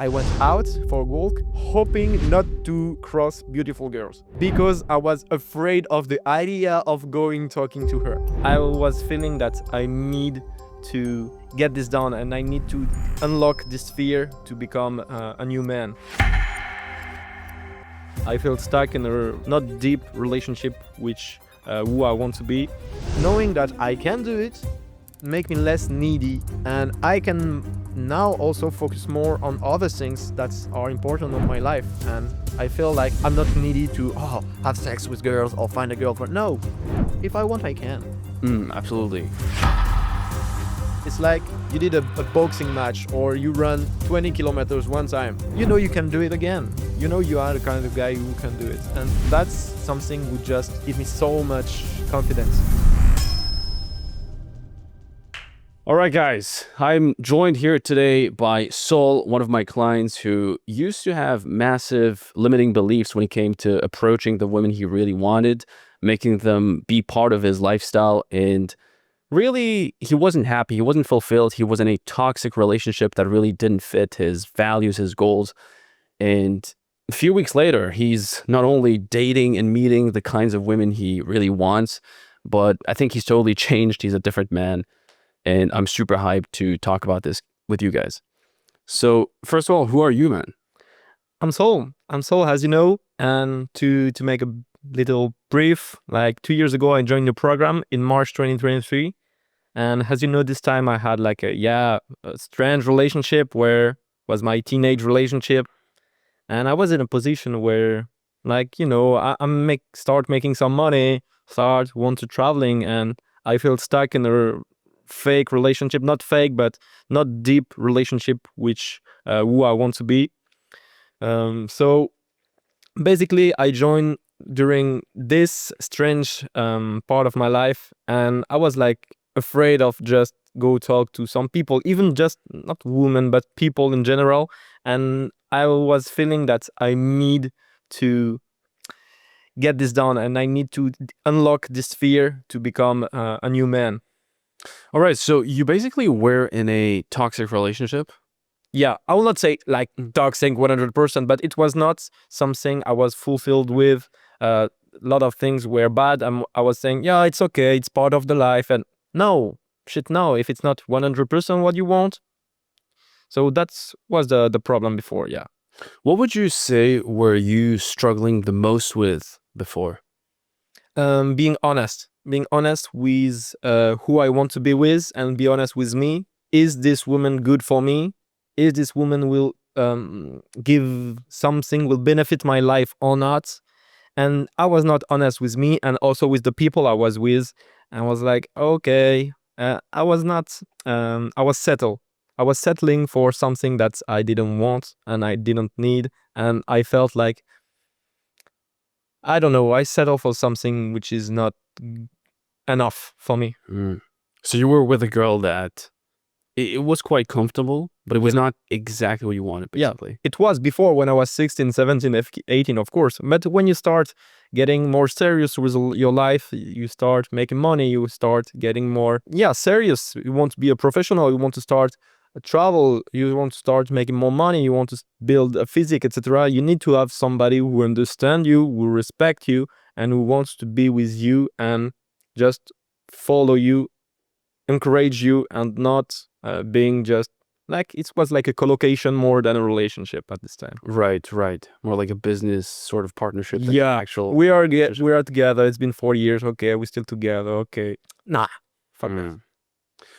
I went out for a walk, hoping not to cross beautiful girls because I was afraid of the idea of going talking to her. I was feeling that I need to get this done and I need to unlock this fear to become a new man. I felt stuck in a not deep relationship which who I want to be. Knowing that I can do it make me less needy, and I can now also focus more on other things that are important in my life. And I feel like I'm not needy to have sex with girls or find a girlfriend. No, if I want, I can. Absolutely. It's like you did a boxing match or you run 20 kilometers one time. You know you can do it again. You know you are the kind of guy who can do it. And that's something who just give me so much confidence. All right, guys, I'm joined here today by Sol, one of my clients who used to have massive limiting beliefs when it came to approaching the women he really wanted, making them be part of his lifestyle. And really, he wasn't happy. He wasn't fulfilled. He was in a toxic relationship that really didn't fit his values, his goals. And a few weeks later, he's not only dating and meeting the kinds of women he really wants, but I think he's totally changed. He's a different man. And I'm super hyped to talk about this with you guys. So first of all, who are you, man? I'm Sol, as you know, and to make a little brief, like 2 years ago, I joined the program in March 2023. And as you know, this time I had like a strange relationship where was my teenage relationship. And I was in a position where start making some money, want to traveling, and I feel stuck in a fake relationship, not fake, but not deep relationship, which who I want to be. So basically, I joined during this strange part of my life, and I was like afraid of just go talk to some people, even just not women, but people in general. And I was feeling that I need to get this done, and I need to unlock this fear to become a new man. All right, so you basically were in a toxic relationship? Yeah, I will not say like toxic 100%, but it was not something I was fulfilled with. A lot of things were bad. I was saying, yeah, it's okay, it's part of the life. And no, no, if it's not 100% what you want. So that's was the problem before, yeah. What would you say were you struggling the most with before? Being honest with who I want to be with, and be honest with me. Is this woman good for me? Is this woman will give something, will benefit my life or not? And I was not honest with me and also with the people I was with. I was like, okay, I was not, I was settled. I was settling for something that I didn't want and I didn't need. And I felt like, I don't know, I settled for something which is not enough for me. So you were with a girl that it was quite comfortable, but it was not exactly what you wanted, basically. Yeah, it was before when I was 16, 17, 18, of course. But when you start getting more serious with your life, you start making money, you start getting more, serious. You want to be a professional, you want to start travel, you want to start making more money, you want to build a physique, etc. You need to have somebody who understands you, who respect you, and who wants to be with you and just follow you, encourage you, and not being just like it was like a collocation more than a relationship at this time. Right. More like a business sort of partnership. We are together. It's been 4 years. Okay, we're still together. Okay, nah, fuck that.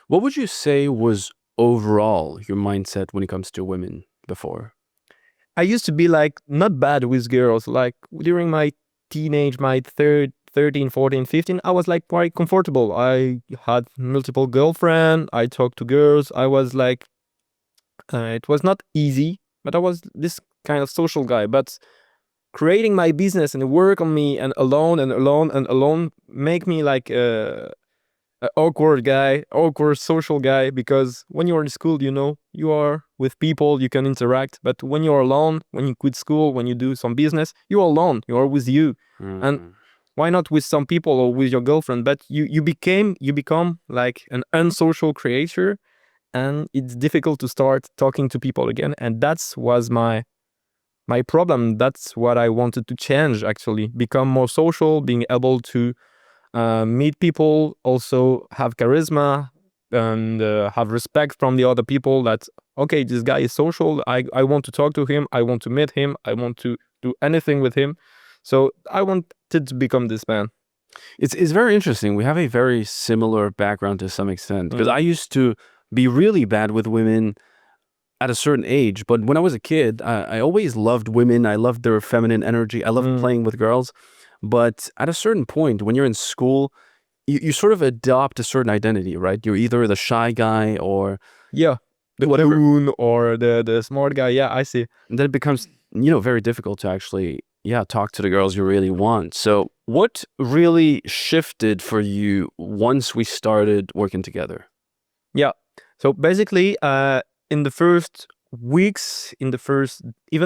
What would you say was overall your mindset when it comes to women before? I used to be like not bad with girls. Like during my teenage, my 13, 14, 15, I was like quite comfortable. I had multiple girlfriends. I talked to girls. I was like, it was not easy, but I was this kind of social guy. But creating my business and work on me and alone make me like a awkward guy, awkward social guy. Because when you're in school, you are with people, you can interact. But when you're alone, when you quit school, when you do some business, you're alone. You are with you. And why not with some people or with your girlfriend? But you become like an unsocial creature, and it's difficult to start talking to people again. And that's was my problem. That's what I wanted to change, actually. Become more social, being able to meet people, also have charisma, and have respect from the other people that, okay, this guy is social. I want to talk to him. I want to meet him. I want to do anything with him. So I wanted to become this man. It's very interesting. We have a very similar background to some extent because Mm. I used to be really bad with women at a certain age, but when I was a kid, I always loved women. I loved their feminine energy. I loved Mm. playing with girls. But at a certain point, when you're in school, you sort of adopt a certain identity, right? You're either the shy guy or Yeah, the whatever. coon or the smart guy. Yeah, I see. And then it becomes, very difficult to actually, talk to the girls you really want. So what really shifted for you once we started working together? Yeah. So basically, in the first weeks, even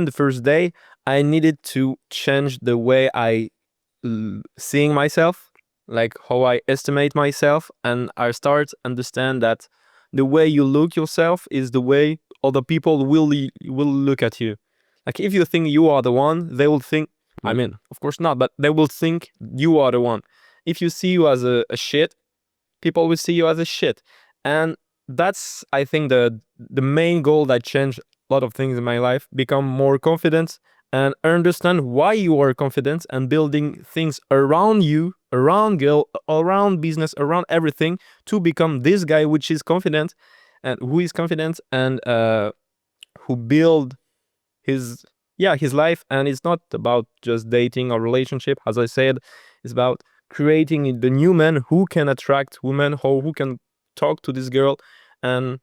the first day, I needed to change the way I seeing myself, like how I estimate myself, and I start understand that the way you look yourself is the way other people will look at you. Like if you think you are the one, they will think. I Mm. mean, of course not, but they will think you are the one. If you see you as a shit, people will see you as a shit, and that's, I think, the main goal that changed a lot of things in my life. Become more confident and understand why you are confident, and building things around you, around girl, around business, around everything, to become this guy which is confident, and who is confident, and who build his his life. And it's not about just dating or relationship, as I said. It's about creating the new man who can attract women, who can talk to this girl, and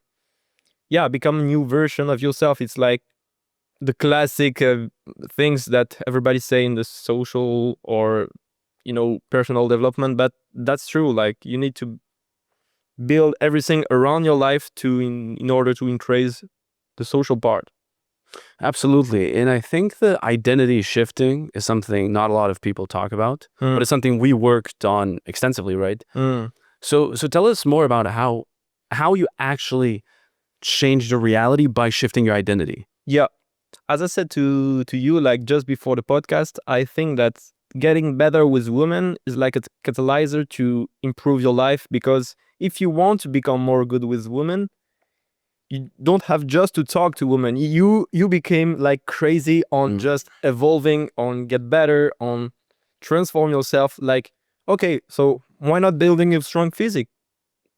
become a new version of yourself. It's like the classic things that everybody say in the social or personal development, but that's true. Like you need to build everything around your life in order to increase the social part. Absolutely. And I think the identity shifting is something not a lot of people talk about, but Mm, it's something we worked on extensively, right? mm. So tell us more about how you actually changed the reality by shifting your identity. Yeah, as I said to you, like just before the podcast, I think that getting better with women is like a catalyzer to improve your life. Because if you want to become more good with women, you don't have just to talk to women. You became like crazy on Mm. just evolving, on get better, on transform yourself. Like, okay, so why not building a strong physique?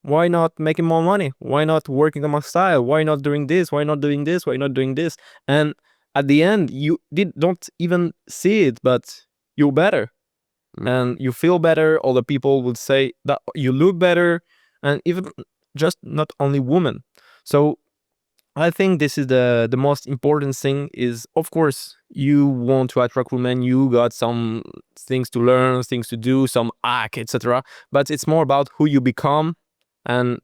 Why not making more money? Why not working on my style? Why not doing this? Why not doing this? Why not doing this? And at the end, you don't even see it, but you're better, Mm. and you feel better. Other people would say that you look better, and even just not only women. So I think this is the most important thing. Is, of course, you want to attract women. You got some things to learn, things to do, some act, etc. But it's more about who you become, and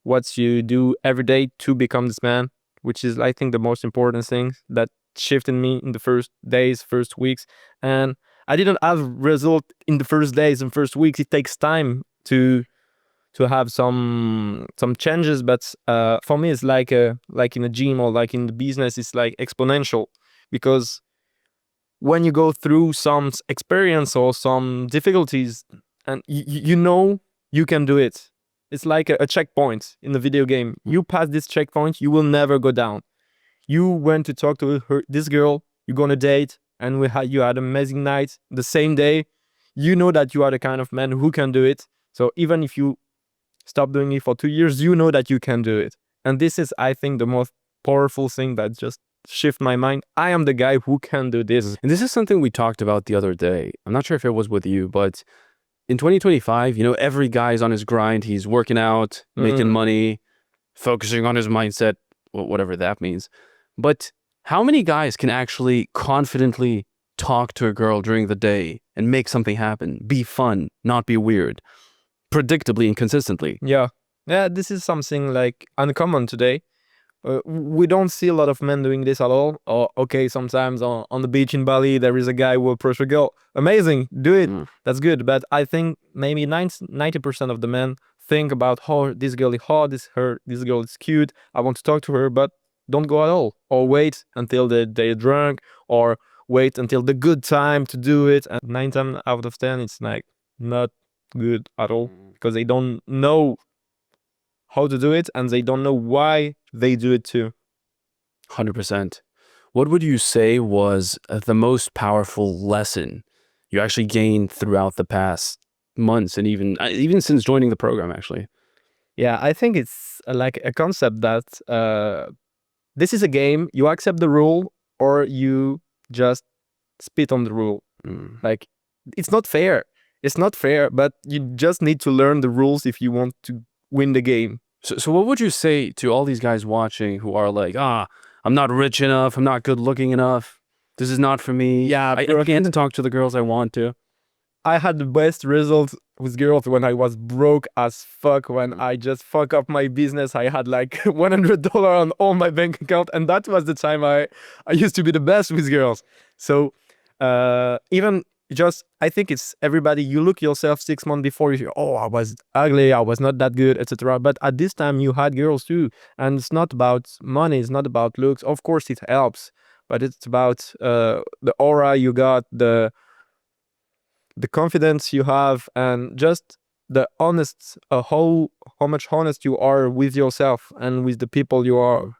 what you do every day to become this man, which is, I think, the most important thing that shifted me in the first days, first weeks. And I didn't have result in the first days and first weeks. It takes time to have some changes, but for me, it's like in a gym or like in the business, it's like exponential. Because when you go through some experience or some difficulties, and you can do it. It's like a checkpoint in the video game. You pass this checkpoint, you will never go down. You went to talk to this girl, you're gonna date, and you had an amazing night the same day. You know that you are the kind of man who can do it. So even if you stop doing it for 2 years, you know that you can do it. And this is, I think, the most powerful thing that just shift my mind. I am the guy who can do this. And this is something we talked about the other day. I'm not sure if it was with you, but in 2025, every guy's on his grind. He's working out, making Mm. money, focusing on his mindset, whatever that means. But how many guys can actually confidently talk to a girl during the day and make something happen, be fun, not be weird, predictably and consistently? Yeah. Yeah, this is something like uncommon today. We don't see a lot of men doing this at all. Or, okay, sometimes on the beach in Bali, there is a guy who will approach a girl. Amazing, do it. Mm. That's good. But I think maybe 90% of the men think about, oh, this girl is hot, this girl is cute, I want to talk to her, but don't go at all. Or wait until they're drunk, or wait until the good time to do it. And 9 times out of 10, it's like not good at all, because they don't know how to do it and they don't know why they do it too. 100%. What would you say was the most powerful lesson you actually gained throughout the past months, and even since joining the program, actually? Yeah, I think it's like a concept that this is a game. You accept the rule or you just spit on the rule. Like, it's not fair. It's not fair, but you just need to learn the rules if you want to win the game. So what would you say to all these guys watching who are like, I'm not rich enough, I'm not good looking enough, this is not for me. Yeah, I can't talk to the girls I want to. I had the best results with girls when I was broke as fuck, when I just fuck up my business. I had like $100 on all my bank account, and that was the time I used to be the best with girls. So even just, I think it's everybody, you look yourself 6 months before, you say, oh, I was ugly, I was not that good, etc. But at this time you had girls too, and it's not about money, it's not about looks. Of course it helps, but it's about the aura you got, the confidence you have, and just the honest, how much honest you are with yourself and with the people you are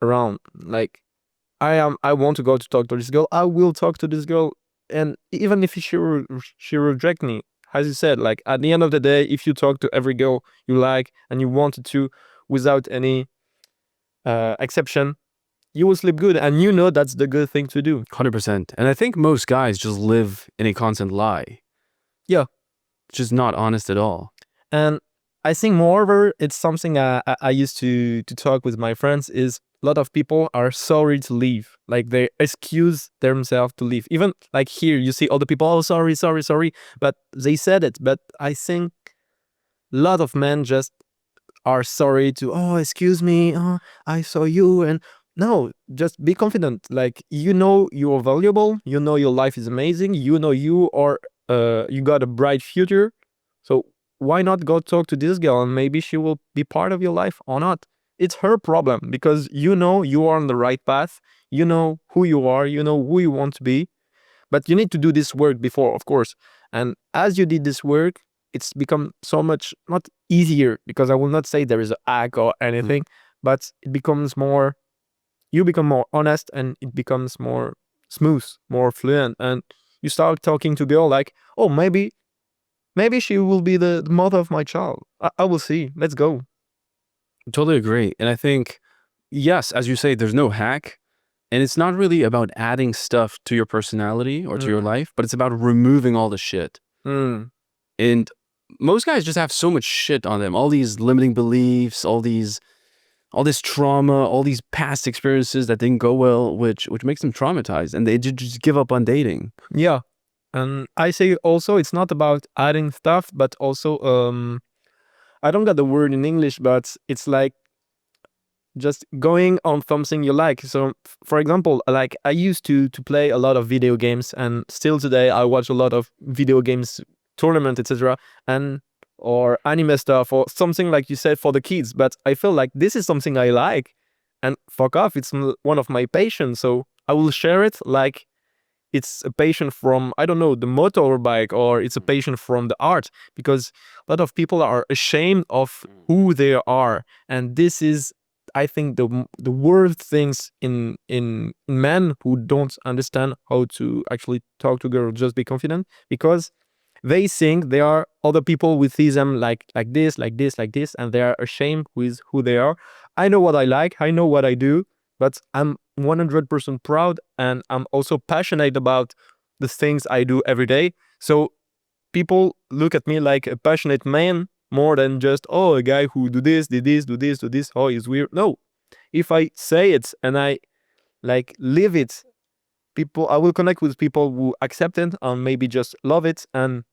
around. Like, I want to go to talk to this girl, I will talk to this girl, and even if she reject me, as you said, like, at the end of the day, if you talk to every girl you like and you wanted to, without any exception, you will sleep good, and you know that's the good thing to do. 100%. And I think most guys just live in a constant lie. Yeah. Just not honest at all. And I think moreover, it's something I used to talk with my friends, is a lot of people are sorry to leave. Like, they excuse themselves to leave. Even like here, you see all the people, oh, sorry, but they said it. But I think a lot of men just are sorry to, oh, excuse me, oh, I saw you. And no, just be confident. Like, you know you are valuable, you know your life is amazing, you know you are you got a bright future. So why not go talk to this girl, and maybe she will be part of your life or not. It's her problem, because you know you are on the right path, you know who you are, you know who you want to be. But you need to do this work before, of course. And as you did this work, it's become so much, not easier, because I will not say there is a hack or anything, but it becomes more, you become more honest, and it becomes more smooth, more fluent, and you start talking to girl like, oh, maybe she will be the mother of my child. I will see. Let's go. Totally agree. And I think, yes, as you say, there's no hack. And it's not really about adding stuff to your personality or to your life, but it's about removing all the shit. And most guys just have so much shit on them. All these limiting beliefs, all this trauma, all these past experiences that didn't go well, which makes them traumatized, and they just give up on dating. Yeah. And I say also, it's not about adding stuff, but also, I don't got the word in English, but it's like just going on something you like. So, for example, like, I used to play a lot of video games, and still today I watch a lot of video games, tournament, etc., and or anime stuff, or something like you said for the kids. But I feel like this is something I like, and fuck off, it's one of my passions. So I will share it like it's a passion from, I don't know, the motorbike, or it's a passion from the art, because a lot of people are ashamed of who they are, and this is, I think, the worst things in men who don't understand how to actually talk to girls, just be confident, because they think they are other people who see them like this, and they are ashamed with who they are. I know what I like, I know what I do, but I'm 100% proud, and I'm also passionate about the things I do every day. So people look at me like a passionate man, more than just, oh, a guy who do this, do this, oh, he's weird. No, if I say it and I like live it, I will connect with people who accept it and maybe just love it. And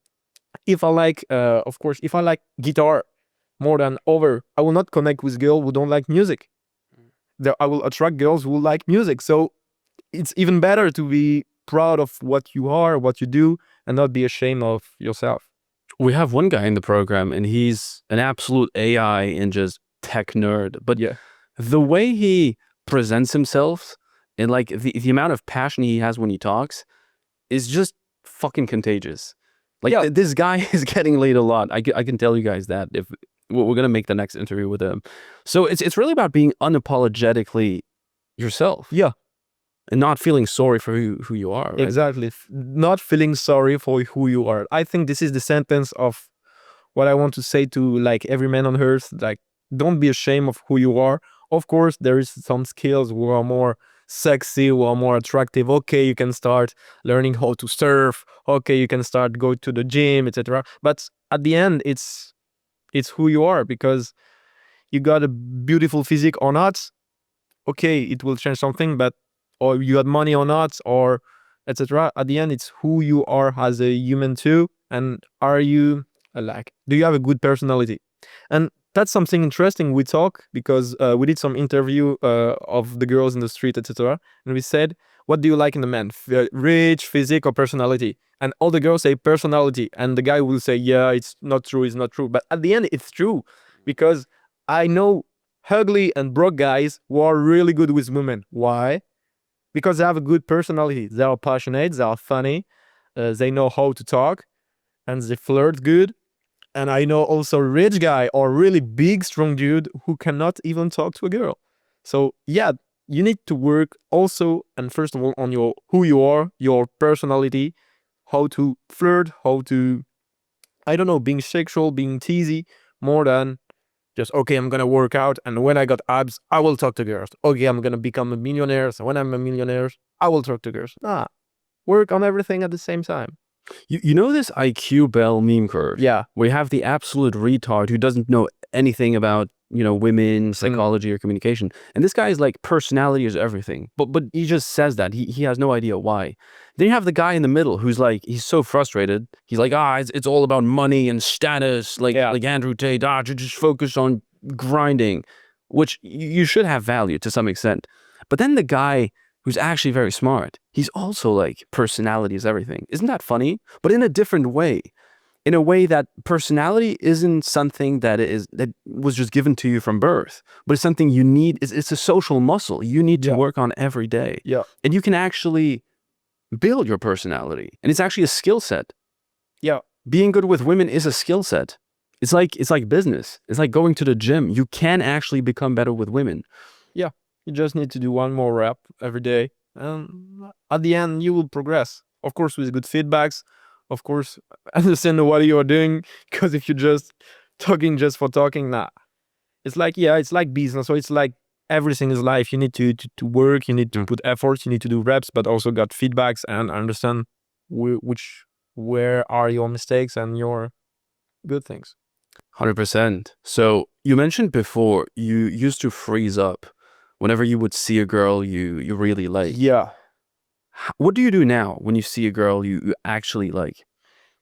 if I like, of course, if I like guitar more than over, I will not connect with girls who don't like music. I will attract girls who like music. So it's even better to be proud of what you are, what you do, and not be ashamed of yourself. We have one guy in the program, and he's an absolute AI and just tech nerd. But Yeah. the way he presents himself and like the amount of passion he has when he talks is just fucking contagious. Like Yeah. this guy is getting laid a lot. I can tell you guys that if we're gonna make the next interview with him. So it's really about being unapologetically yourself. Yeah. And not feeling sorry for who you are. Right? Exactly. Not feeling sorry for who you are. I think this is the sentence of what I want to say to like every man on earth. Like, don't be ashamed of who you are. Of course, there is some skills who are more sexy, who are more attractive. Okay, you can start learning how to surf. Okay, you can start go to the gym, etc. But at the end, it's who you are, because you got a beautiful physique or not. Okay, it will change something, but or you had money or not, or etc. At the end, it's who you are as a human too, and are you like, do you have a good personality? And that's something interesting. We talk because we did some interview of the girls in the street, etc. And we said, what do you like in a man? Rich, physique, or personality? And all the girls say personality, and the guy will say, yeah, it's not true, it's not true. But at the end, it's true, because I know ugly and broke guys who are really good with women. Why? Because they have a good personality. They are passionate, they are funny, they know how to talk, and they flirt good. And I know also a rich guy or really big, strong dude who cannot even talk to a girl. So yeah, you need to work also, and first of all, on your who you are, your personality, how to flirt, how to, I don't know, being sexual, being teasy, more than just, okay, I'm gonna work out, and when I got abs, I will talk to girls. Okay, I'm gonna become a millionaire, so when I'm a millionaire, I will talk to girls. Nah, work on everything at the same time. You know this IQ Bell meme curve? Yeah. We have the absolute retard who doesn't know anything about, women, psychology, or communication. And this guy is like, personality is everything. But he just says that. He has no idea why. Then you have the guy in the middle who's like, he's so frustrated. He's like, it's all about money and status, like Andrew Tate, just focus on grinding, which you should have value to some extent. But then the guy who's actually very smart, he's also like, personality is everything. Isn't that funny? But in a different way. In a way that personality isn't something that was just given to you from birth, but it's something you need. It's a social muscle you need to work on every day. Yeah. And you can actually build your personality. And it's actually a skill set. Yeah. Being good with women is a skill set. It's like business. It's like going to the gym. You can actually become better with women. Yeah. You just need to do one more rep every day. And at the end, you will progress. Of course, with good feedbacks. Of course, understand what you're doing. Because if you're just talking just for talking, nah. It's like, it's like business. So it's like everything is life. You need to work. You need to put efforts. You need to do reps, but also got feedbacks and understand where are your mistakes and your good things. 100%. So you mentioned before you used to freeze up whenever you would see a girl you really like. Yeah. What do you do now when you see a girl you actually like?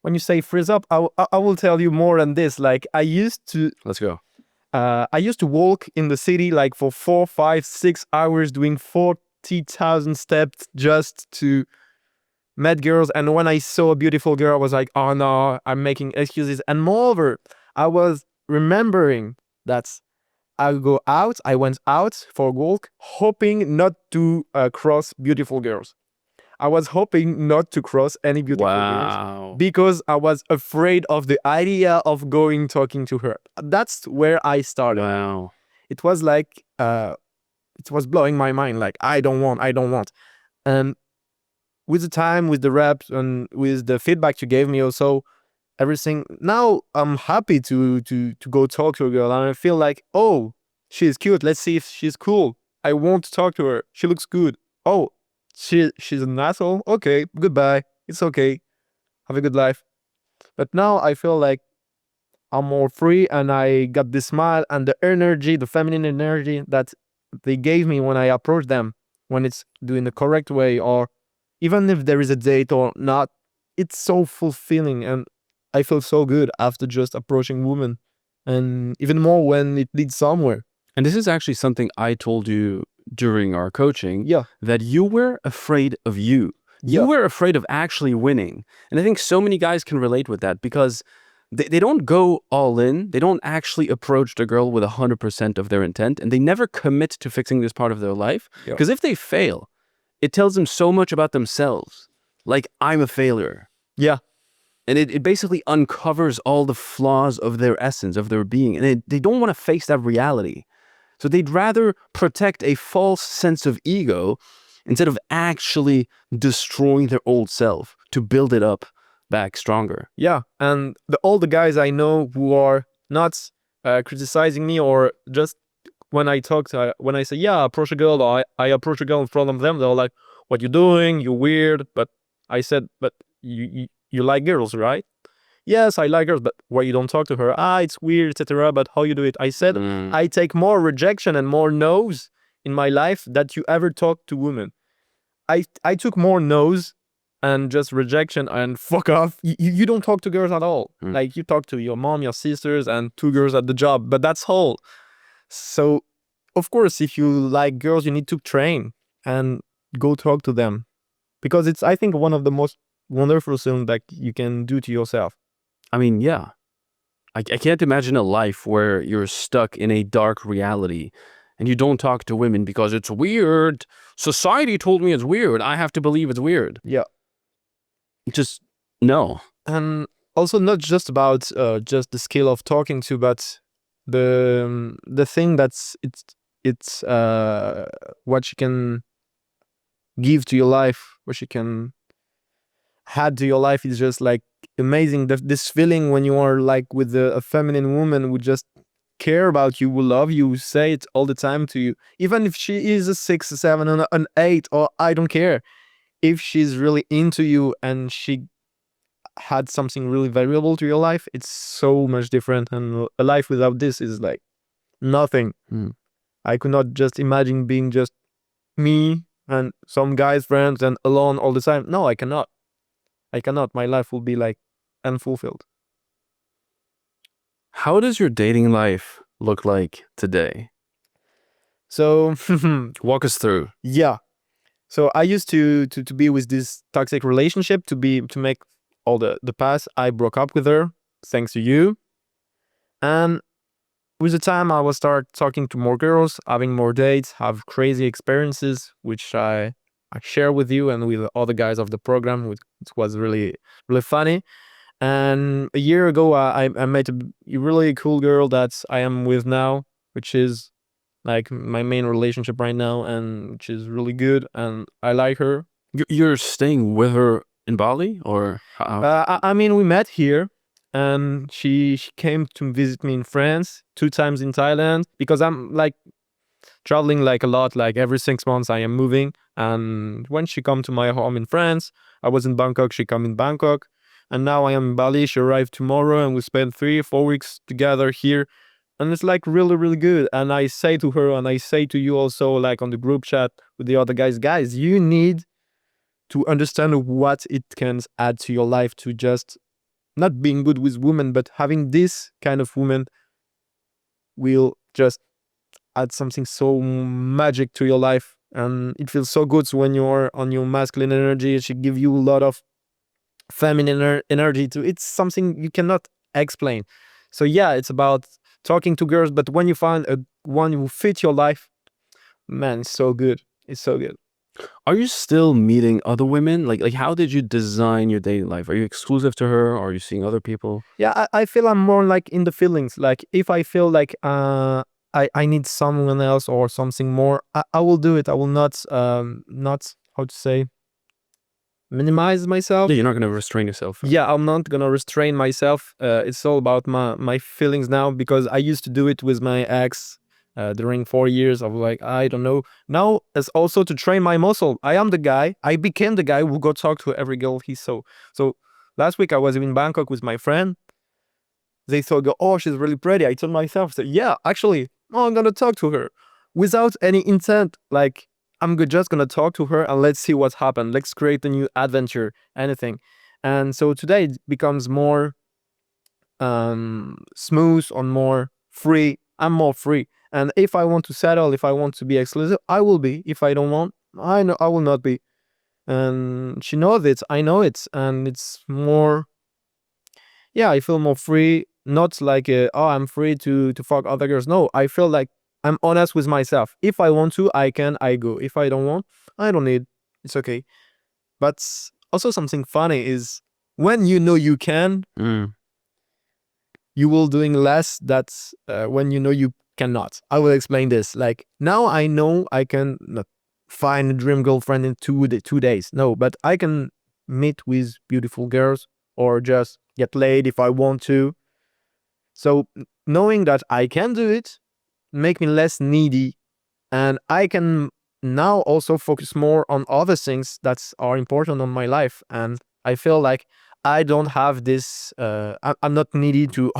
When you say freeze up, I will tell you more than this. Like, I used to Let's go. I used to walk in the city like for 4, 5, 6 hours doing 40,000 steps just to meet girls. And when I saw a beautiful girl, I was like, oh no, I'm making excuses. And moreover, I was remembering that I went out for a walk, hoping not to cross beautiful girls. I was hoping not to cross any beautiful girls because I was afraid of the idea of talking to her. That's where I started. Wow. It was like, it was blowing my mind. Like, I don't want. And with the time, with the reps, and with the feedback you gave me also, everything, now I'm happy to go talk to a girl, and I feel like, oh, she's cute. Let's see if she's cool. I want to talk to her. She looks good. Oh, she's an asshole. Okay, goodbye. It's okay. Have a good life. But now I feel like I'm more free, and I got the smile and the energy, the feminine energy that they gave me when I approach them, when it's doing the correct way, or even if there is a date or not. It's so fulfilling, and I feel so good after just approaching women, and even more when it leads somewhere. And this is actually something I told you during our coaching. Yeah. That you were afraid of you. You were afraid of actually winning. And I think so many guys can relate with that, because they don't go all in. They don't actually approach the girl with 100% of their intent, and they never commit to fixing this part of their life. Yeah. Because if they fail, it tells them so much about themselves. Like, I'm a failure. Yeah. And it basically uncovers all the flaws of their essence, of their being. And they don't want to face that reality. So they'd rather protect a false sense of ego instead of actually destroying their old self to build it up back stronger. Yeah, and all the guys I know who are not criticizing me, or just when I talk to, when I say, yeah, approach a girl, or I approach a girl in front of them, they're like, what you doing? You're weird. But I said, but you like girls, right? Yes, I like girls, but why you don't talk to her? It's weird, etc. But how you do it? I said, I take more rejection and more no's in my life that you ever talk to women. I took more no's and just rejection and fuck off. You don't talk to girls at all. Like, you talk to your mom, your sisters, and 2 girls at the job, but that's all. So, of course, if you like girls, you need to train and go talk to them, because it's, I think, one of the most wonderful things that you can do to yourself. I mean, yeah. I can't imagine a life where you're stuck in a dark reality and you don't talk to women because it's weird. Society told me it's weird. I have to believe it's weird. Yeah. Just no. And also, not just about just the skill of talking to, but the thing that's it's what you can give to your life, what you can add to your life is just like amazing. This feeling when you are like with a feminine woman who just care about you, who love you, who say it all the time to you, even if she is a 6, a 7, and an 8, or I don't care. If she's really into you and she had something really valuable to your life, it's so much different. And a life without this is like nothing. I could not just imagine being just me and some guys, friends, and alone all the time. No, I cannot. My life will be like unfulfilled. How does your dating life look like today? So Walk us through. yeah. So I used to be with this toxic relationship, to make all the past. I broke up with her thanks to you. And with the time, I will start talking to more girls, having more dates, have crazy experiences, which I share with you and with other guys of the program, which was really, really funny. And a year ago, I met a really cool girl that I am with now, which is like my main relationship right now, and which is really good, and I like her. You're staying with her in Bali, or how? I mean, we met here, and she came to visit me in France, 2 times in Thailand, because I'm like traveling like a lot, like every 6 months I am moving. And when she come to my home in France, I was in Bangkok, she come in Bangkok, and now I am in Bali. She arrived tomorrow, and we spent 3-4 weeks together here. And it's like really, really good. And I say to her, and I say to you also, like on the group chat with the other guys, you need to understand what it can add to your life, to just not being good with women, but having this kind of woman will just add something so magic to your life. And it feels so good when you're on your masculine energy. She give you a lot of feminine energy too. It's something you cannot explain. So yeah, it's about talking to girls, but when you find one who fits your life, man, it's so good. It's so good. Are you still meeting other women? Like how did you design your dating life? Are you exclusive to her, or are you seeing other people? Yeah, I feel I'm more like in the feelings. Like if I feel like I need someone else or something more, I will do it. I will not how to say, minimize myself. Yeah, you're not going to restrain yourself. Yeah, I'm not gonna restrain myself. It's all about my feelings now, because I used to do it with my ex during 4 years of like, I don't know. Now it's also to train my muscle. I am the guy. I became the guy who go talk to every girl he saw. So last week I was in Bangkok with my friend. They thought, oh, she's really pretty. I told myself, so yeah, actually, oh, I'm gonna talk to her without any intent. Like, I'm just gonna talk to her and let's see what's happened. Let's create a new adventure, anything. And so today it becomes more smooth or more free. I'm more free. And if I want to settle, if I want to be exclusive, I will be. If I don't want, I know I will not be. And she knows it. I know it. And it's more, yeah, I feel more free. Not like oh, I'm free to fuck other girls. No, I feel like I'm honest with myself. If I want to, I can. I go. If I don't want, I don't need. It's okay. But also something funny is when you know you can, Mm. you will doing less. That's when you know you cannot. I will explain this. Like now, I know I can not find a dream girlfriend in 2 days. No, but I can meet with beautiful girls or just get laid if I want to. So knowing that I can do it make me less needy, and I can now also focus more on other things that are important on my life. And I feel like I don't have this. I'm not needy to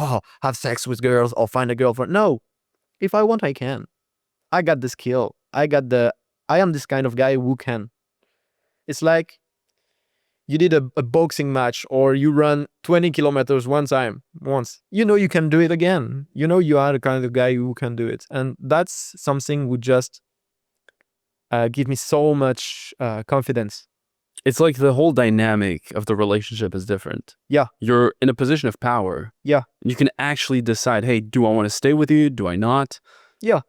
have sex with girls or find a girlfriend. No, if I want, I can. I got the skill. I got the. I am this kind of guy who can. It's like you did a boxing match or you run 20 kilometers once. You know you can do it again. You know you are the kind of guy who can do it. And that's something would just give me so much confidence. It's like the whole dynamic of the relationship is different. Yeah. You're in a position of power. Yeah. You can actually decide, hey, do I want to stay with you? Do I not? Yeah.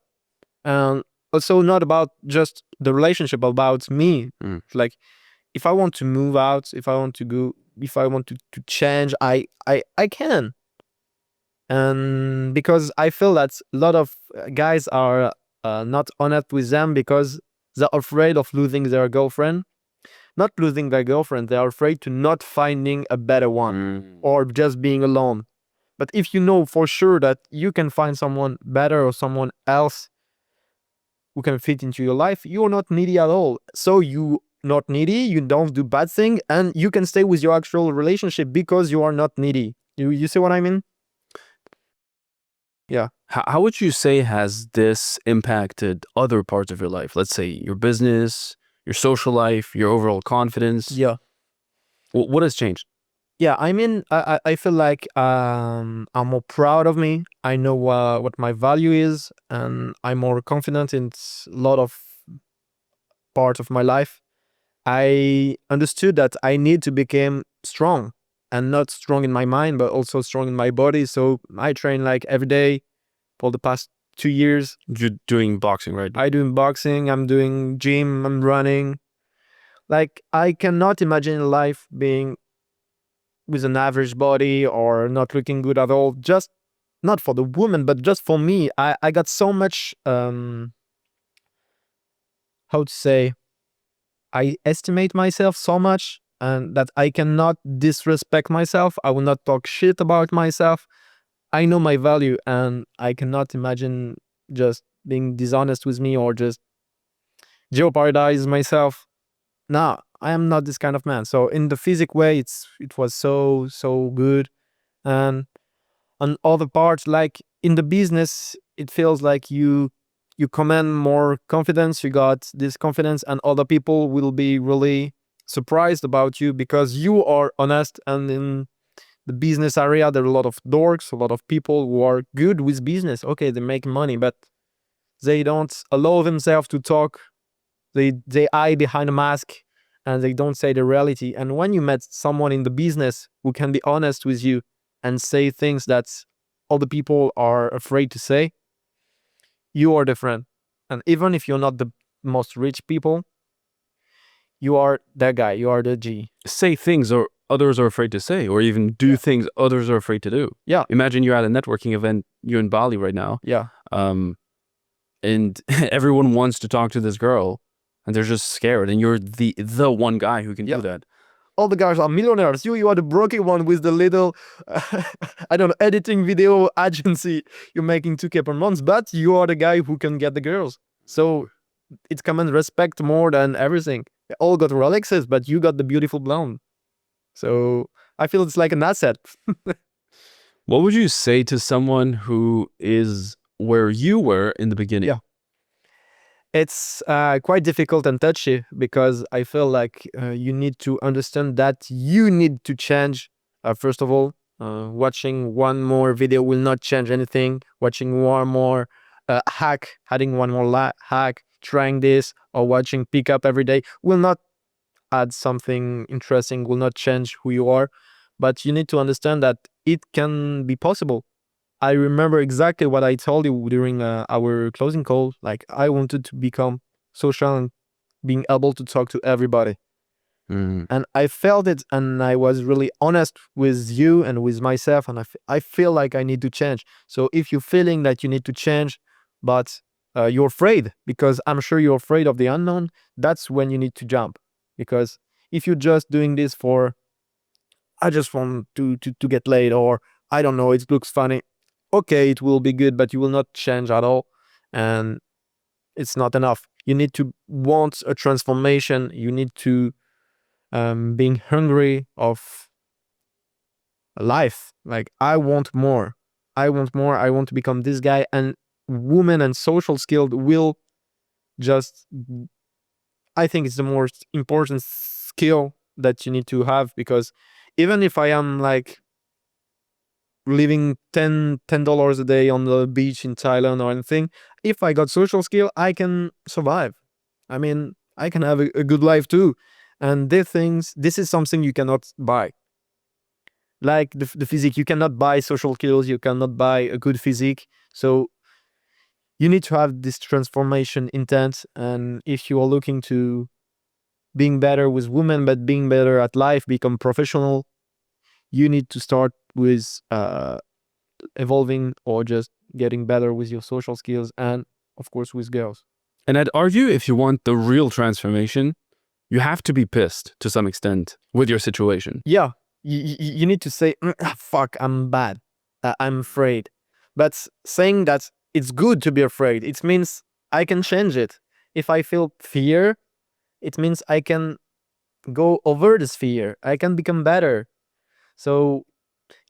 And also not about just the relationship, about me. Mm. Like if I want to move out, if I want to go, if I want to change, I can. And because I feel that a lot of guys are not honest with them because they're afraid of losing their girlfriend. Not losing their girlfriend, they are afraid to not finding a better one Mm. or just being alone. But if you know for sure that you can find someone better or someone else who can fit into your life, you're not needy at all. So you not needy, you don't do bad thing, and you can stay with your actual relationship because you are not needy. You see what I mean? Yeah. How would you say has this impacted other parts of your life? Let's say your business, your social life, your overall confidence. Yeah. What has changed? Yeah, I mean, I feel like I'm more proud of me. I know what my value is, and I'm more confident in a lot of parts of my life. I understood that I need to become strong, and not strong in my mind, but also strong in my body. So I train like every day for the past 2 years. You're doing boxing, right? I doing boxing, I'm doing gym, I'm running. Like I cannot imagine life being with an average body or not looking good at all. Just not for the woman, but just for me. I got so much how to say, I estimate myself so much and that I cannot disrespect myself. I will not talk shit about myself. I know my value and I cannot imagine just being dishonest with me or just jeopardize myself. No, I am not this kind of man. So in the physic way, it was so good. And on other parts, like in the business, it feels like you command more confidence. You got this confidence, and other people will be really surprised about you because you are honest. And in the business area, there are a lot of dorks, a lot of people who are good with business. Okay, they make money, but they don't allow themselves to talk. They hide behind a mask and they don't say the reality. And when you met someone in the business who can be honest with you and say things that other people are afraid to say, you are different. And even if you're not the most rich people, you are that guy. You are the G. Say things or others are afraid to say, or even do things others are afraid to do. Yeah. Imagine you're at a networking event, you're in Bali right now, Yeah. and everyone wants to talk to this girl, and they're just scared, and you're the one guy who can Yeah. do that. All the guys are millionaires. You are the broken one with the little, I don't know, editing video agency. You're making 2K per month, but you are the guy who can get the girls. So it commands respect more than everything. They all got Rolexes, but you got the beautiful blonde. So I feel it's like an asset. What would you say to someone who is where you were in the beginning? Yeah. It's quite difficult and touchy because I feel like you need to understand that you need to change. First of all, watching one more video will not change anything. Watching one more hack, adding one more hack, trying this, or watching pickup every day will not add something interesting, will not change who you are. But you need to understand that it can be possible. I remember exactly what I told you during our closing call. Like, I wanted to become social and being able to talk to everybody. Mm. And I felt it, and I was really honest with you and with myself, and I feel like I need to change. So if you're feeling that you need to change, but you're afraid, because I'm sure you're afraid of the unknown, that's when you need to jump. Because if you're just doing this for, I just want to get laid, or I don't know, it looks funny, okay, it will be good, but you will not change at all, and it's not enough. You need to want a transformation. You need to being hungry of life. Like, I want more. I want more. I want to become this guy. And women and social skills will just, I think it's the most important skill that you need to have, because even if I am like living $10 a day on the beach in Thailand or anything, if I got social skill, I can survive. I mean, I can have a good life too. And this is something you cannot buy. Like the physique, you cannot buy social skills, you cannot buy a good physique. So you need to have this transformation intent. And if you are looking to being better with women, but being better at life, become professional, you need to start with evolving or just getting better with your social skills, and of course with girls. And I'd argue if you want the real transformation, you have to be pissed to some extent with your situation. Yeah, you need to say, fuck, I'm bad, I'm afraid. But saying that it's good to be afraid, it means I can change it. If I feel fear, it means I can go over this fear, I can become better. So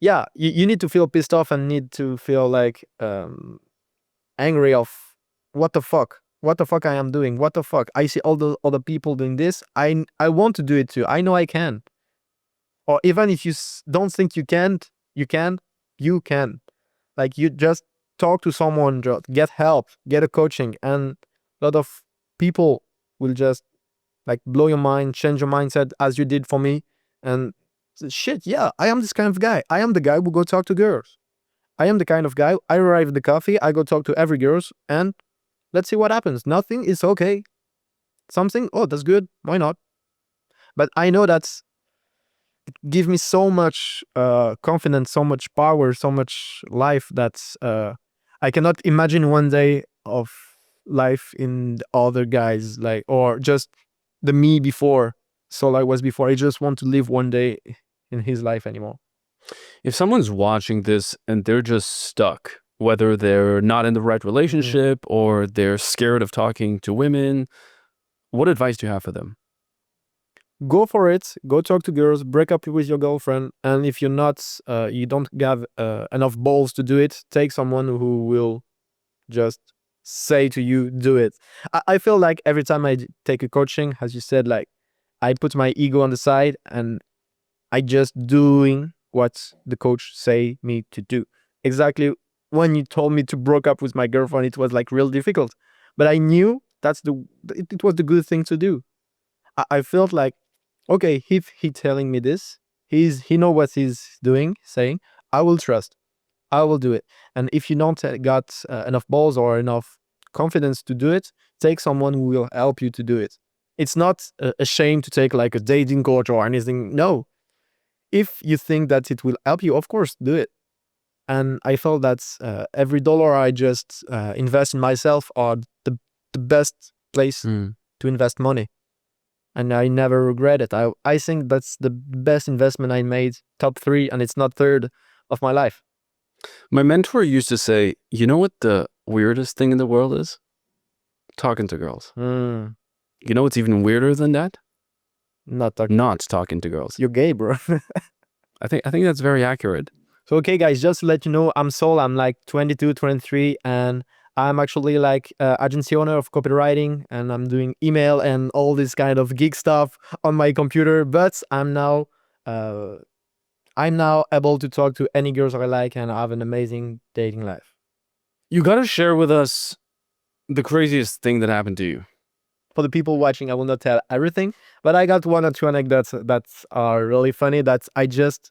yeah, you need to feel pissed off and need to feel like angry of what the fuck I am doing, what the fuck, I see all the other people doing this, I want to do it too, I know I can. Or even if you don't think you can't, you can. You can. Like, you just talk to someone, just get help, get a coaching, and a lot of people will just like blow your mind, change your mindset as you did for me. And say, shit, yeah, I am this kind of guy. I am the guy who go talk to girls. I am the kind of guy, I arrive at the coffee, I go talk to every girls, and let's see what happens. Nothing is okay. Something, oh, that's good. Why not? But I know that's give me so much confidence, so much power, so much life that I cannot imagine one day of life in the other guys, like, or just the me before. So I was before. I just want to live one day in his life anymore. If someone's watching this and they're just stuck, whether they're not in the right relationship or they're scared of talking to women, what advice do you have for them? Go for it. Go talk to girls. Break up with your girlfriend. And if you're not, you don't have enough balls to do it, take someone who will just say to you, do it. I feel like every time I take a coaching, as you said, like, I put my ego on the side and I just doing what the coach say me to do. Exactly. When you told me to break up with my girlfriend, it was like real difficult, but I knew it was the good thing to do. I felt like, okay, if he telling me this, he know what he's doing, saying, I will trust, I will do it. And if you don't got enough balls or enough confidence to do it, take someone who will help you to do it. It's not a shame to take like a dating coach or anything. No, if you think that it will help you, of course, do it. And I felt that every dollar I just invest in myself are the best place Mm. to invest money. And I never regret it. I think that's the best investment I made, top 3, and it's not third of my life. My mentor used to say, you know what the weirdest thing in the world is? Talking to girls. Mm, You know what's even weirder than that? not talking. Not talking to girls. You're gay, bro. I think that's very accurate. So, okay, guys, just to let you know, I'm Sol. I'm like 22, 23, and I'm actually like agency owner of copywriting, and I'm doing email and all this kind of geek stuff on my computer. But uh, I'm now able to talk to any girls I like, and I have an amazing dating life. You got to share with us the craziest thing that happened to you. For the people watching, I will not tell everything, but I got 1 or 2 anecdotes that are really funny that I just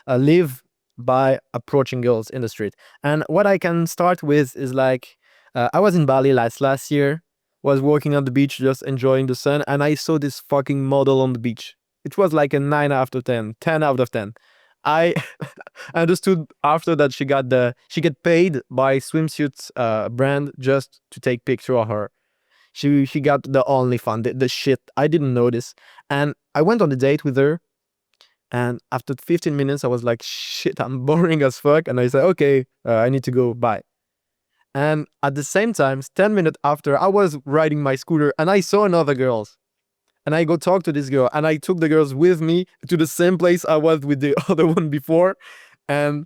live by approaching girls in the street. And what I can start with is like, I was in Bali last year, was walking on the beach, just enjoying the sun, and I saw this fucking model on the beach. It was like a 9 out of 10, 10 out of 10. I understood after that she get paid by swimsuit brand just to take picture of her. She got the only fun, the shit. I didn't notice. And I went on a date with her. And after 15 minutes, I was like, shit, I'm boring as fuck. And I said, okay, I need to go. Bye. And at the same time, 10 minutes after, I was riding my scooter and I saw another girls. And I go talk to this girl and I took the girls with me to the same place I was with the other one before. And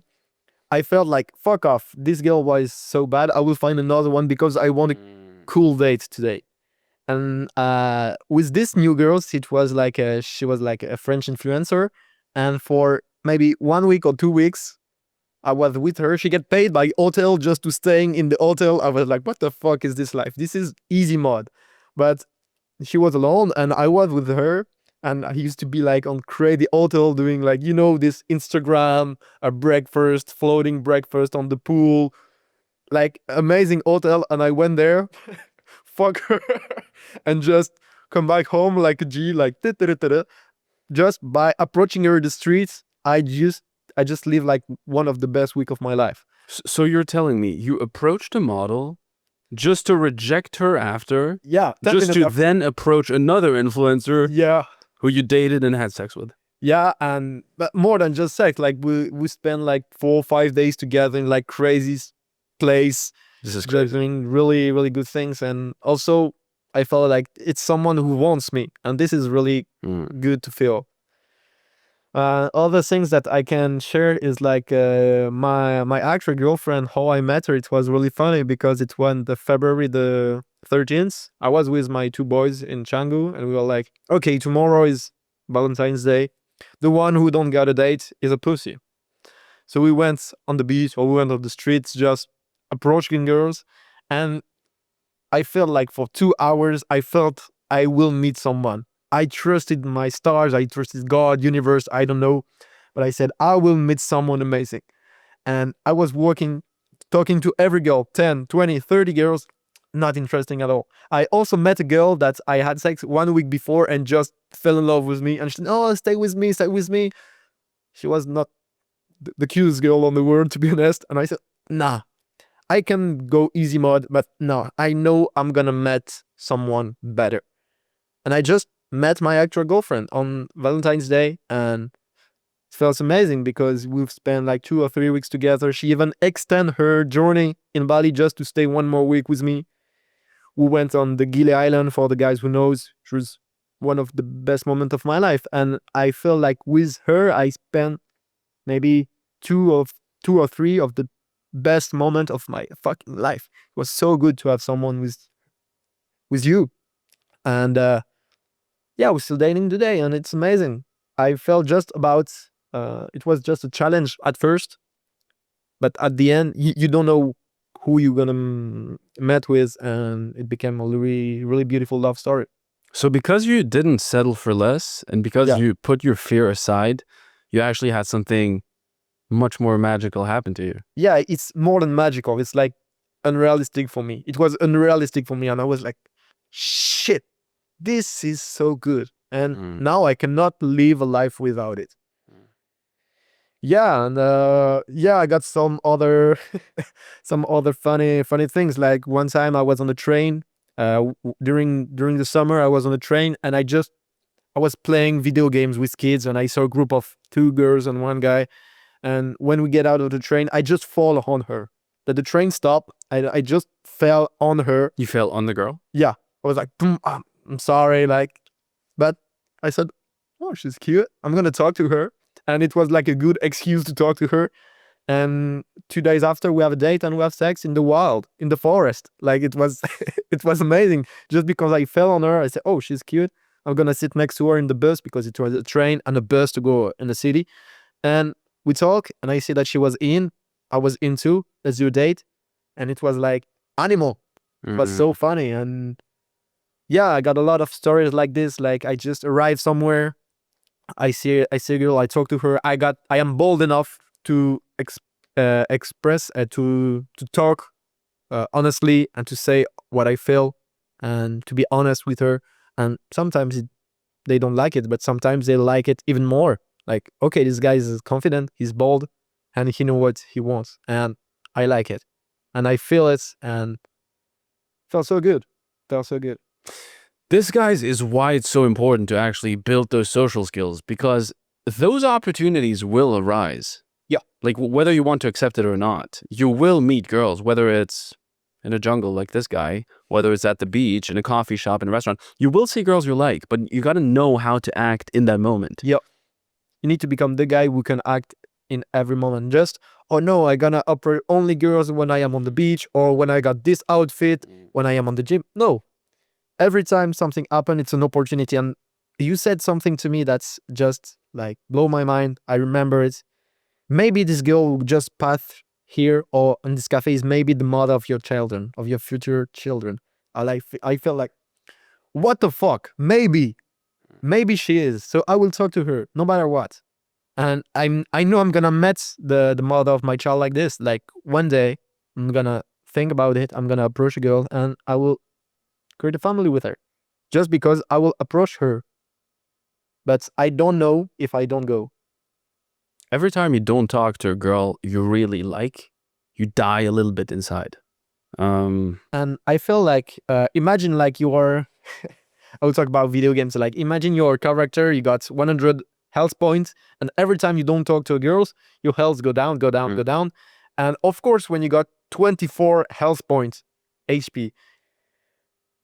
I felt like, fuck off. This girl was so bad. I will find another one because I want a cool date today. And with this new girl, it was like she was like a French influencer. And for maybe 1 week or 2 weeks, I was with her. She get paid by hotel just to staying in the hotel. I was like, what the fuck is this life? This is easy mod. But she was alone and I was with her. And I used to be like on crazy hotel doing like, you know, this Instagram, a breakfast, floating breakfast on the pool, like amazing hotel. And I went there, fuck her, and just come back home like a G, like just by approaching her in the streets. I just live like one of the best week of my life. So you're telling me you approached a model just to reject her after, Yeah, just to then approach another influencer yeah, who you dated and had sex with? yeah, and but more than just sex, like we spent like 4 or 5 days together in like crazy place, This is just crazy. doing really really good things, and also I felt like it's someone who wants me, and this is really good to feel. Other things that I can share is like my actual girlfriend, how I met her. It was really funny because it was the February the 13th. I was with my 2 boys in Canggu, and we were like, okay, tomorrow is Valentine's Day. The one who don't got a date is a pussy. So we went on the beach or we went on the streets just approaching girls, and I felt like for 2 hours I felt I will meet someone. I trusted my stars, I trusted God, universe, I don't know. But I said, I will meet someone amazing. And I was walking, talking to every girl, 10, 20, 30 girls, not interesting at all. I also met a girl that I had sex 1 week before and just fell in love with me. And she said, oh, stay with me, stay with me. She was not the cutest girl on the world, to be honest. And I said, nah, I can go easy mode, but no, I know I'm gonna meet someone better. And I just met my actual girlfriend on Valentine's Day, and it feels amazing because we've spent like 2 or 3 weeks together. She even extended her journey in Bali just to stay 1 more week with me. We went on the Gili Island, for the guys who knows, which was one of the best moments of my life. And I feel like with her, I spent maybe two or three of the best moment of my fucking life. It was so good to have someone with you. And yeah, we're still dating today, and it's amazing. I felt just about it was just a challenge at first, but at the end, you don't know who you're gonna met with, and it became a really really beautiful love story. So because you didn't settle for less and because Yeah. you put your fear aside, you actually had something much more magical happen to you. Yeah, it's more than magical. It's like unrealistic for me. It was unrealistic for me, and I was like, shit, this is so good. And now I cannot live a life without it. Yeah, and yeah, I got some other some other funny things. Like one time I was on a train during the summer. I was on a train and I was playing video games with kids, and I saw a group of 2 girls and 1 guy. And when we get out of the train, I just fall on her. That the train stopped, I just fell on her. You fell on the girl? Yeah, I was like, boom, I'm sorry, like, but I said, oh, she's cute. I'm gonna talk to her, and it was like a good excuse to talk to her. And 2 days after, we have a date and we have sex in the wild, in the forest. Like it was, it was amazing. Just because I fell on her, I said, oh, she's cute. I'm gonna sit next to her in the bus because it was a train and a bus to go in the city. And we talk, and I see that she was in. I was in too. Let's do a date, and it was like animal. It was so funny, and yeah, I got a lot of stories like this. Like I just arrived somewhere, I see a girl, I talk to her. I am bold enough to express, to talk honestly, and to say what I feel, and to be honest with her. And sometimes they don't like it, but sometimes they like it even more. Like, okay, this guy is confident, he's bold, and he know what he wants, and I like it, and I feel it, and felt so good. Felt so good. This, guys, is why it's so important to actually build those social skills, because those opportunities will arise. Yeah. Like, whether you want to accept it or not, you will meet girls, whether it's in a jungle like this guy, whether it's at the beach, in a coffee shop, in a restaurant. You will see girls you like, but you got to know how to act in that moment. Yeah. You need to become the guy who can act in every moment. Just, oh no, I gonna approach only girls when I am on the beach, or when I got this outfit, when I am on the gym. No. Every time something happens, it's an opportunity. And you said something to me that's just like blow my mind. I remember it. Maybe this girl who just passed here or in this cafe is maybe the mother of your children, of your future children. I felt like, what the fuck? Maybe she is. So I will talk to her no matter what. And I know I'm gonna meet the mother of my child like this. Like, one day I'm gonna think about it. I'm gonna approach a girl, and I will create a family with her, just because I will approach her. But I don't know if I don't go. Every time you don't talk to a girl you really like, you die a little bit inside. And I feel like, imagine like you are, I will talk about video games. Like, imagine your character, you got 100 health points, and every time you don't talk to girls, your health go down, go down, go down. And of course, when you got 24 health points, HP,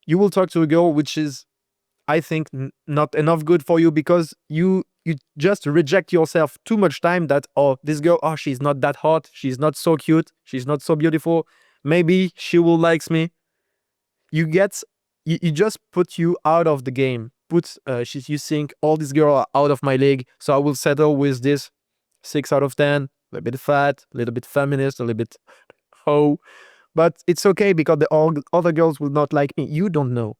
you will talk to a girl, which is, I think, not enough good for you, because you just reject yourself too much time that, oh, this girl, oh, she's not that hot, she's not so cute, she's not so beautiful, maybe she will likes me. You just put you out of the game. You think all these girls are out of my league, so I will settle with this 6 out of 10, a little bit fat, a little bit feminist, a little bit hoe. But it's okay, because all other girls will not like me. You don't know.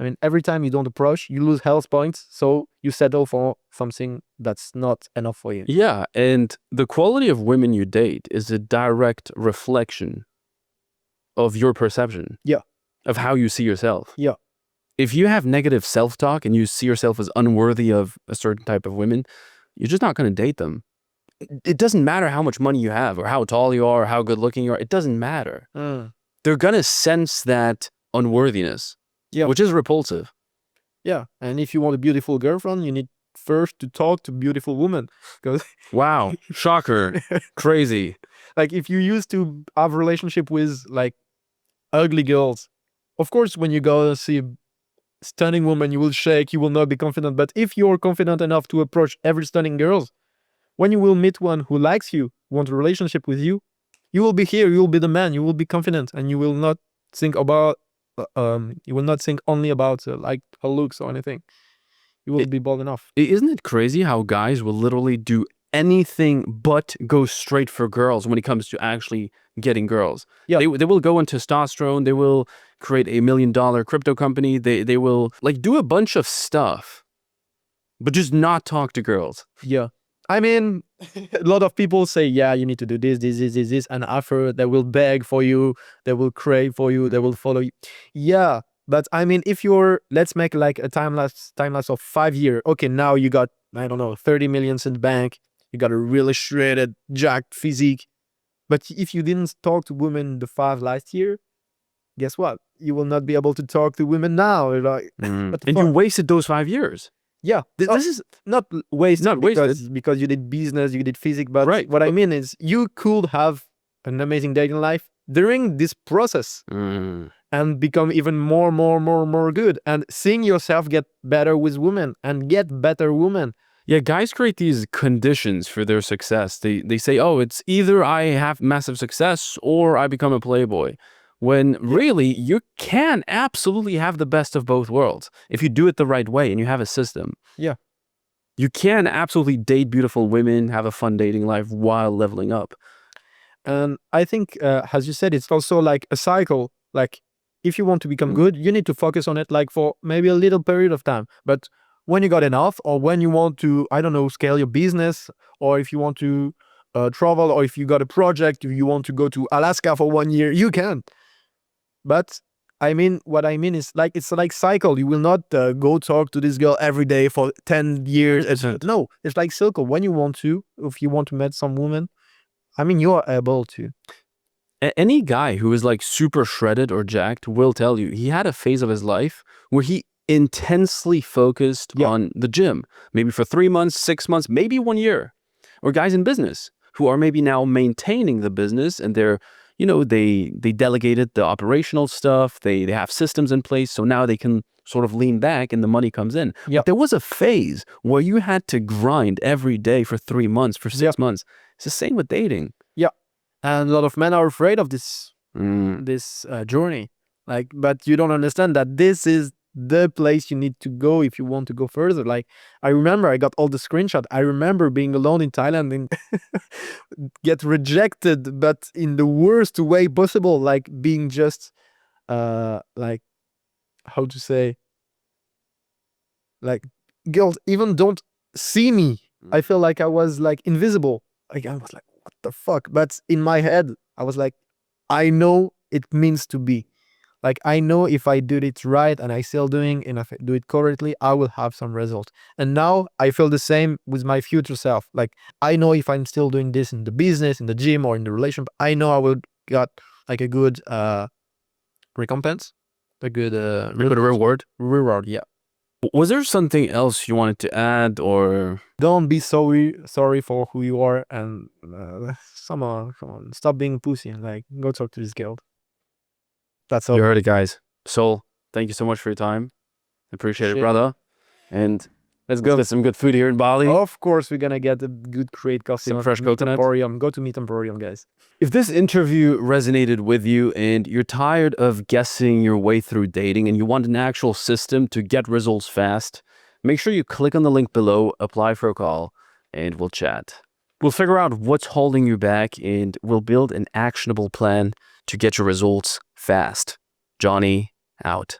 I mean, every time you don't approach, you lose health points, so you settle for something that's not enough for you. Yeah, and the quality of women you date is a direct reflection of your perception. Yeah. Of how you see yourself. Yeah. If you have negative self-talk and you see yourself as unworthy of a certain type of women, you're just not going to date them. It doesn't matter how much money you have, or how tall you are, or how good looking you are. It doesn't matter. They're going to sense that unworthiness. Yeah. Which is repulsive. Yeah. And if you want a beautiful girlfriend, you need first to talk to beautiful women. Because wow, shocker, crazy. Like, if you used to have a relationship with like ugly girls, of course, when you go see a stunning woman, you will shake, you will not be confident. But if you're confident enough to approach every stunning girl, when you will meet one who likes you, wants a relationship with you, you will be here, you will be the man, you will be confident, and you will not think about you will not think only about like her looks or anything. You will be bold enough. Isn't it crazy how guys will literally do anything but go straight for girls when it comes to actually getting girls? Yeah. They will go on testosterone, they will create $1 million crypto company, they will like do a bunch of stuff, but just not talk to girls. Yeah. I mean, a lot of people say, yeah, you need to do this, and after they will beg for you, they will crave for you, they will follow you. Yeah, but I mean, if let's make like a time lapse of 5 years. Okay, now you got, I don't know, 30 millions in the bank. You got a really shredded, jacked physique. But if you didn't talk to women the 5 last year, guess what? You will not be able to talk to women now. Like, and you wasted those 5 years. Yeah, this is not wasted, because you did business, you did physics, but right. What I mean is, you could have an amazing dating life during this process and become even more good, and seeing yourself get better with women and get better women. Yeah, guys create these conditions for their success. They say, oh, it's either I have massive success or I become a playboy. When really, you can absolutely have the best of both worlds if you do it the right way and you have a system. Yeah. You can absolutely date beautiful women, have a fun dating life while leveling up. And I think, as you said, it's also like a cycle. Like, if you want to become good, you need to focus on it like for maybe a little period of time. But when you got enough, or when you want to, I don't know, scale your business, or if you want to travel, or if you got a project, if you want to go to Alaska for 1 year, you can. But I mean, what I mean is like it's like cycle. You will not go talk to this girl every day for 10 years. No, it's like cycle. When you want to, if you want to meet some woman, I mean, you are able to. Any guy who is like super shredded or jacked will tell you he had a phase of his life where he intensely focused on the gym, maybe for 3 months, 6 months, maybe 1 year. Or guys in business who are maybe now maintaining the business and they're, you know, they delegated the operational stuff, they have systems in place, so now they can sort of lean back and the money comes in. But there was a phase where you had to grind every day for 3 months, for 6 months. It's the same with dating. And a lot of men are afraid of this journey. Like, but you don't understand that this is the place you need to go if you want to go further. Like, I remember I got all the screenshot. I remember being alone in Thailand and get rejected, but in the worst way possible. Like being just, like, how to say, like girls even don't see me. I feel like I was like invisible. Like I was like, what the fuck? But in my head, I was like, I know it means to be. Like, I know if I do it right and I still doing, and if I do it correctly, I will have some result. And now I feel the same with my future self. Like, I know if I'm still doing this in the business, in the gym, or in the relationship, I know I will get like a good recompense, a good reward. Reward, yeah. Was there something else you wanted to add, or don't be sorry for who you are, and come on, stop being pussy and like go talk to this girl. That's all. You heard it, guys. Sol, thank you so much for your time. Appreciate it, brother. And let's go get some good food here in Bali. Of course, we're gonna get a good crate costume. Some fresh coconut. Emporium. Go to Meat Emporium, guys. If this interview resonated with you and you're tired of guessing your way through dating and you want an actual system to get results fast, make sure you click on the link below, apply for a call, and we'll chat. We'll figure out what's holding you back and we'll build an actionable plan to get your results fast. Johnny, out.